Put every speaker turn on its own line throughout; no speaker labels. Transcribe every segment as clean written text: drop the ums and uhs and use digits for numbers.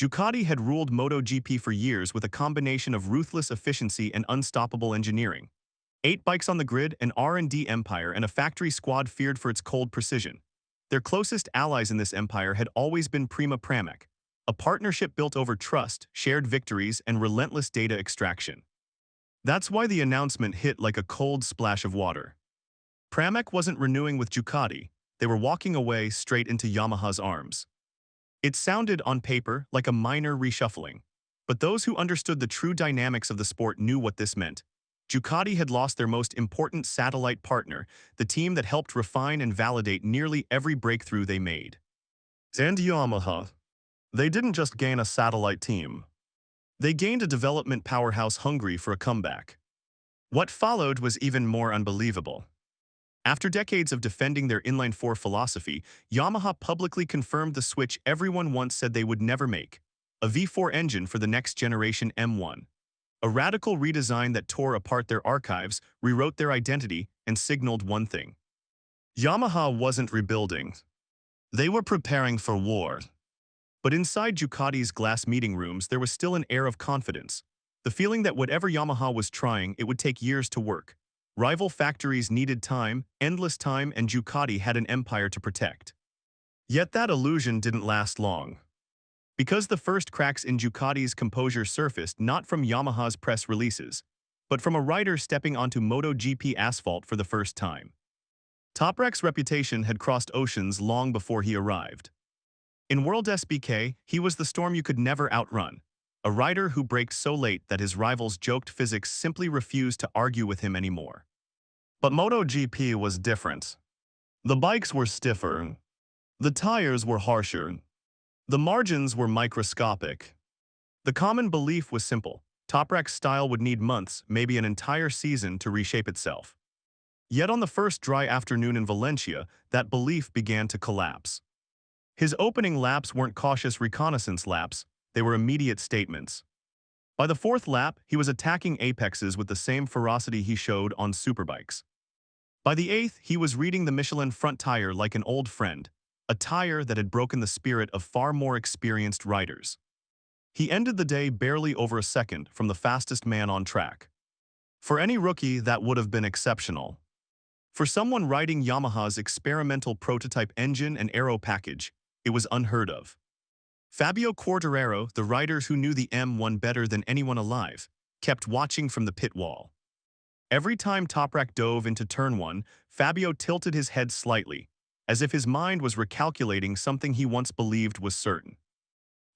Ducati had ruled MotoGP for years with a combination of ruthless efficiency and unstoppable engineering. 8 bikes on the grid, an R&D empire, and a factory squad feared for its cold precision. Their closest allies in this empire had always been Pramac, a partnership built over trust, shared victories, and relentless data extraction. That's why the announcement hit like a cold splash of water. Pramac wasn't renewing with Ducati, they were walking away straight into Yamaha's arms. It sounded, on paper, like a minor reshuffling. But those who understood the true dynamics of the sport knew what this meant. Ducati had lost their most important satellite partner, the team that helped refine and validate nearly every breakthrough they made. And Yamaha. They didn't just gain a satellite team. They gained a development powerhouse hungry for a comeback. What followed was even more unbelievable. After decades of defending their inline-4 philosophy, Yamaha publicly confirmed the switch everyone once said they would never make: a V4 engine for the next generation M1. A radical redesign that tore apart their archives, rewrote their identity, and signaled one thing. Yamaha wasn't rebuilding. They were preparing for war. But inside Ducati's glass meeting rooms, there was still an air of confidence. The feeling that whatever Yamaha was trying, it would take years to work. Rival factories needed time, endless time, and Ducati had an empire to protect. Yet that illusion didn't last long. Because the first cracks in Ducati's composure surfaced not from Yamaha's press releases, but from a rider stepping onto MotoGP asphalt for the first time. Toprak's reputation had crossed oceans long before he arrived. In World SBK, he was the storm you could never outrun, a rider who braked so late that his rivals joked physics simply refused to argue with him anymore. But MotoGP was different. The bikes were stiffer. The tires were harsher. The margins were microscopic. The common belief was simple: Toprak's style would need months, maybe an entire season, to reshape itself. Yet on the first dry afternoon in Valencia, that belief began to collapse. His opening laps weren't cautious reconnaissance laps, they were immediate statements. By the fourth lap, he was attacking apexes with the same ferocity he showed on superbikes. By the eighth, he was reading the Michelin front tire like an old friend, a tire that had broken the spirit of far more experienced riders. He ended the day barely over a second from the fastest man on track. For any rookie, that would have been exceptional. For someone riding Yamaha's experimental prototype engine and aero package, it was unheard of. Fabio Quartararo, the rider who knew the M1 better than anyone alive, kept watching from the pit wall. Every time Toprak dove into turn 1, Fabio tilted his head slightly, as if his mind was recalculating something he once believed was certain.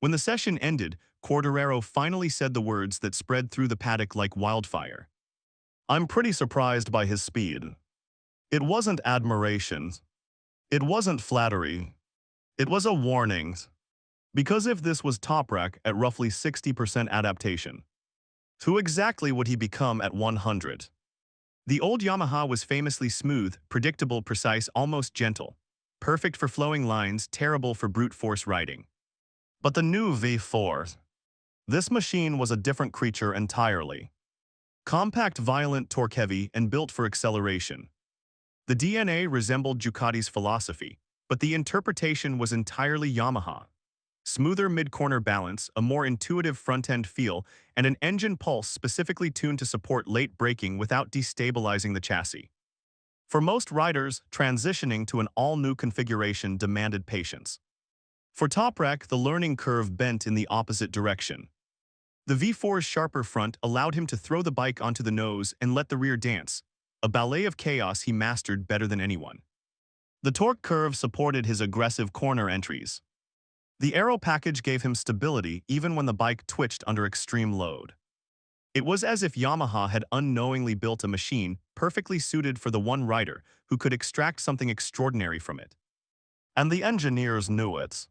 When the session ended, Quartararo finally said the words that spread through the paddock like wildfire. "I'm pretty surprised by his speed. It wasn't admiration. It wasn't flattery. It was a warning. Because if this was Toprak at roughly 60% adaptation, who exactly would he become at 100? The old Yamaha was famously smooth, predictable, precise, almost gentle. Perfect for flowing lines, terrible for brute force riding. But the new V4, this machine was a different creature entirely. Compact, violent, torque-heavy, and built for acceleration. The DNA resembled Ducati's philosophy, but the interpretation was entirely Yamaha. Smoother mid-corner balance, a more intuitive front-end feel, and an engine pulse specifically tuned to support late braking without destabilizing the chassis. For most riders, transitioning to an all-new configuration demanded patience. For Toprak, the learning curve bent in the opposite direction. The V4's sharper front allowed him to throw the bike onto the nose and let the rear dance, a ballet of chaos he mastered better than anyone. The torque curve supported his aggressive corner entries. The aero package gave him stability even when the bike twitched under extreme load. It was as if Yamaha had unknowingly built a machine perfectly suited for the one rider who could extract something extraordinary from it. And the engineers knew it.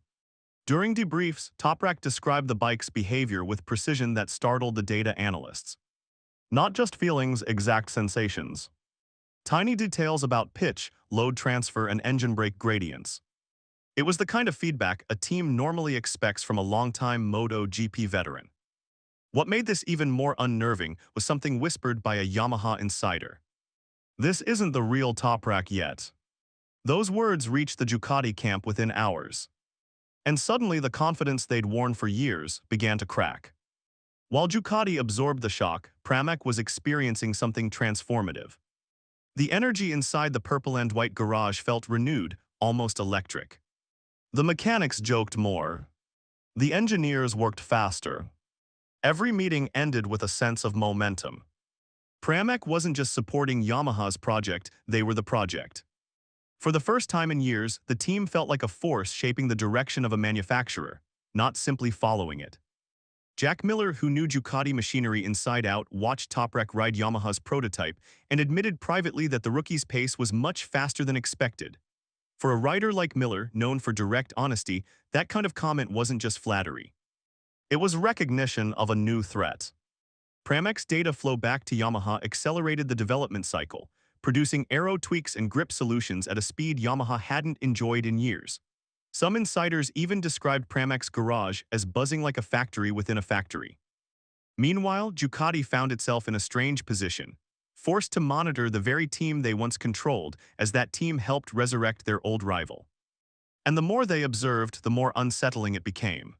During debriefs, Toprak described the bike's behavior with precision that startled the data analysts. Not just feelings, exact sensations. Tiny details about pitch, load transfer, and engine brake gradients. It was the kind of feedback a team normally expects from a longtime MotoGP veteran. What made this even more unnerving was something whispered by a Yamaha insider. "This isn't the real Toprak yet." Those words reached the Ducati camp within hours. And suddenly the confidence they'd worn for years began to crack. While Ducati absorbed the shock, Pramac was experiencing something transformative. The energy inside the purple and white garage felt renewed, almost electric. The mechanics joked more. The engineers worked faster. Every meeting ended with a sense of momentum. Pramac wasn't just supporting Yamaha's project, they were the project. For the first time in years, the team felt like a force shaping the direction of a manufacturer, not simply following it. Jack Miller, who knew Ducati machinery inside out, watched Toprak ride Yamaha's prototype and admitted privately that the rookie's pace was much faster than expected. For a rider like Miller, known for direct honesty, that kind of comment wasn't just flattery. It was recognition of a new threat. Pramac's data flow back to Yamaha accelerated the development cycle, producing aero tweaks and grip solutions at a speed Yamaha hadn't enjoyed in years. Some insiders even described Pramac's garage as buzzing like a factory within a factory. Meanwhile, Ducati found itself in a strange position, forced to monitor the very team they once controlled as that team helped resurrect their old rival. And the more they observed, the more unsettling it became.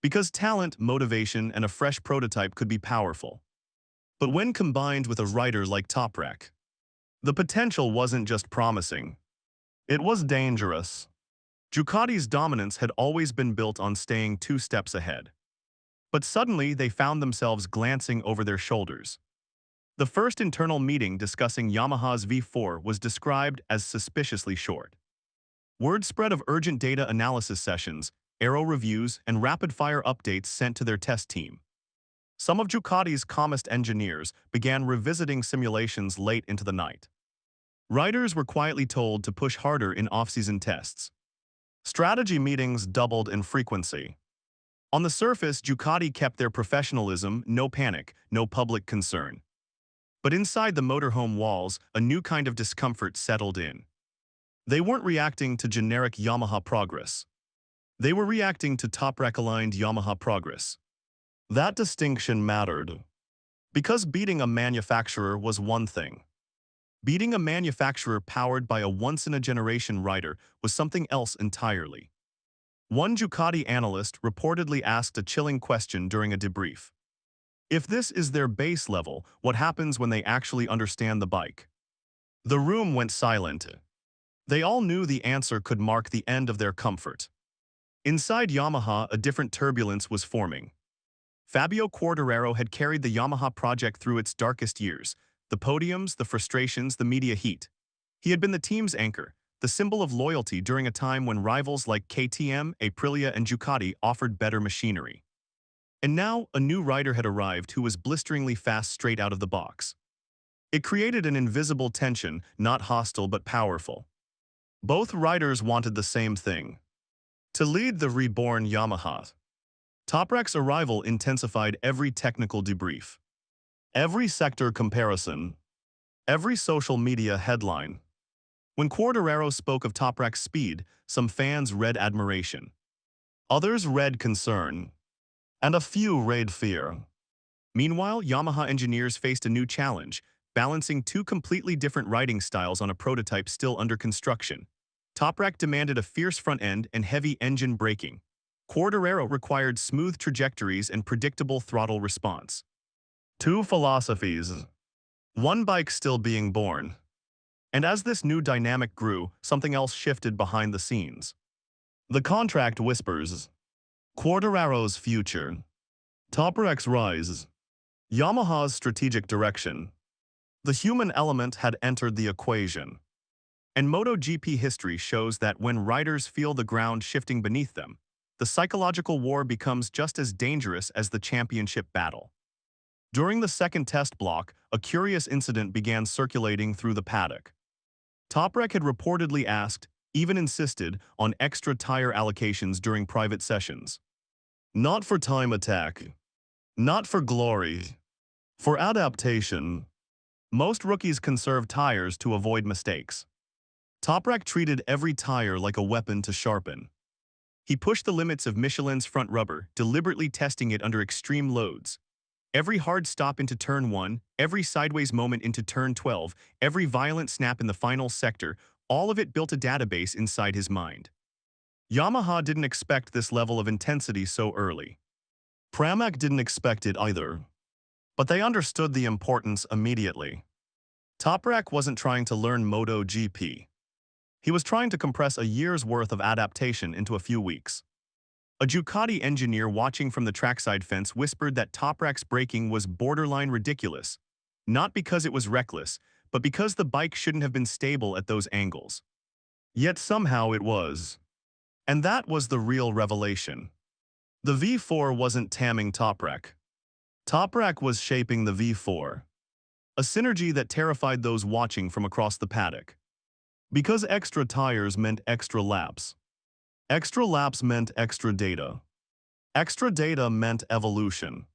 Because talent, motivation, and a fresh prototype could be powerful. But when combined with a rider like Toprak, the potential wasn't just promising. It was dangerous. Ducati's dominance had always been built on staying 2 steps ahead. But suddenly they found themselves glancing over their shoulders. The first internal meeting discussing Yamaha's V4 was described as suspiciously short. Word spread of urgent data analysis sessions, aero reviews, and rapid-fire updates sent to their test team. Some of Ducati's calmest engineers began revisiting simulations late into the night. Riders were quietly told to push harder in off-season tests. Strategy meetings doubled in frequency. On the surface, Ducati kept their professionalism, no panic, no public concern. But inside the motorhome walls, a new kind of discomfort settled in. They weren't reacting to generic Yamaha progress. They were reacting to Toprak-aligned Yamaha progress. That distinction mattered. Because beating a manufacturer was one thing. Beating a manufacturer powered by a once-in-a-generation rider was something else entirely. One Ducati analyst reportedly asked a chilling question during a debrief. If this is their base level, what happens when they actually understand the bike? The room went silent. They all knew the answer could mark the end of their comfort. Inside Yamaha, a different turbulence was forming. Fabio Quartararo had carried the Yamaha project through its darkest years, the podiums, the frustrations, the media heat. He had been the team's anchor, the symbol of loyalty during a time when rivals like KTM, Aprilia, and Ducati offered better machinery. And now, a new rider had arrived who was blisteringly fast straight out of the box. It created an invisible tension, not hostile but powerful. Both riders wanted the same thing: to lead the reborn Yamaha. Toprak's arrival intensified every technical debrief, every sector comparison, every social media headline. When Quartararo spoke of Toprak's speed, some fans read admiration. Others read concern. And a few read fear. Meanwhile, Yamaha engineers faced a new challenge, balancing 2 completely different riding styles on a prototype still under construction. Toprak demanded a fierce front end and heavy engine braking. Quartararo required smooth trajectories and predictable throttle response. 2 philosophies. One bike still being born. And as this new dynamic grew, something else shifted behind the scenes. The contract whispers. Quartararo's future. Toprak's rise. Yamaha's strategic direction. The human element had entered the equation. And MotoGP history shows that when riders feel the ground shifting beneath them, the psychological war becomes just as dangerous as the championship battle. During the second test block, a curious incident began circulating through the paddock. Toprak had reportedly asked, even insisted, on extra tire allocations during private sessions. Not for time attack. Not for glory. For adaptation. Most rookies conserve tires to avoid mistakes. Toprak treated every tire like a weapon to sharpen. He pushed the limits of Michelin's front rubber, deliberately testing it under extreme loads. Every hard stop into turn 1, every sideways moment into turn 12, every violent snap in the final sector, all of it built a database inside his mind. Yamaha didn't expect this level of intensity so early. Pramac didn't expect it either. But they understood the importance immediately. Toprak wasn't trying to learn MotoGP. He was trying to compress a year's worth of adaptation into a few weeks. A Ducati engineer watching from the trackside fence whispered that Toprak's braking was borderline ridiculous, not because it was reckless, but because the bike shouldn't have been stable at those angles. Yet somehow it was. And that was the real revelation. The V4 wasn't tamming Toprak. Toprak was shaping the V4. A synergy that terrified those watching from across the paddock. Because extra tires meant extra laps. Extra laps meant extra data. Extra data meant evolution.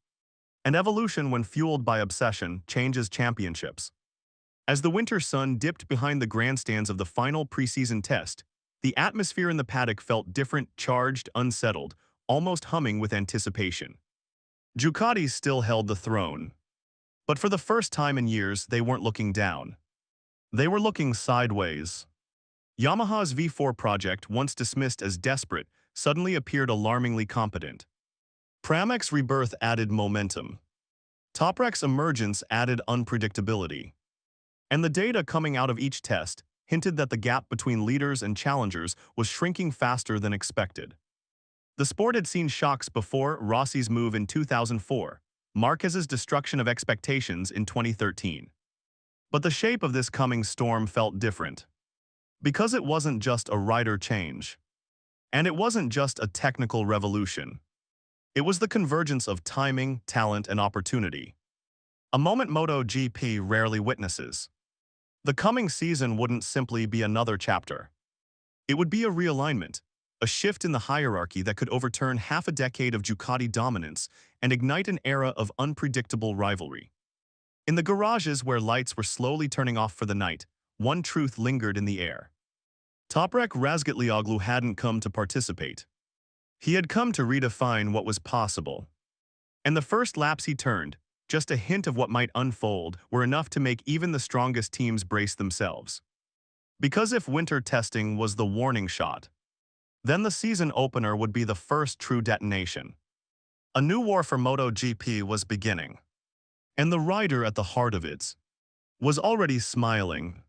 And evolution, when fueled by obsession, changes championships. As the winter sun dipped behind the grandstands of the final preseason test, the atmosphere in the paddock felt different, charged, unsettled, almost humming with anticipation. Ducati still held the throne. But for the first time in years, they weren't looking down. They were looking sideways. Yamaha's V4 project, once dismissed as desperate, suddenly appeared alarmingly competent. Pramac's rebirth added momentum. Toprak's emergence added unpredictability. And the data coming out of each test hinted that the gap between leaders and challengers was shrinking faster than expected. The sport had seen shocks before: Rossi's move in 2004, Marquez's destruction of expectations in 2013. But the shape of this coming storm felt different. Because it wasn't just a rider change. And it wasn't just a technical revolution. It was the convergence of timing, talent, and opportunity. A moment MotoGP rarely witnesses. The coming season wouldn't simply be another chapter. It would be a realignment, a shift in the hierarchy that could overturn half a decade of Ducati dominance and ignite an era of unpredictable rivalry. In the garages where lights were slowly turning off for the night, one truth lingered in the air. Toprak Razgatlıoğlu hadn't come to participate. He had come to redefine what was possible. And the first laps he turned, just a hint of what might unfold, were enough to make even the strongest teams brace themselves. Because if winter testing was the warning shot, then the season opener would be the first true detonation. A new war for MotoGP was beginning. And the rider at the heart of it was already smiling.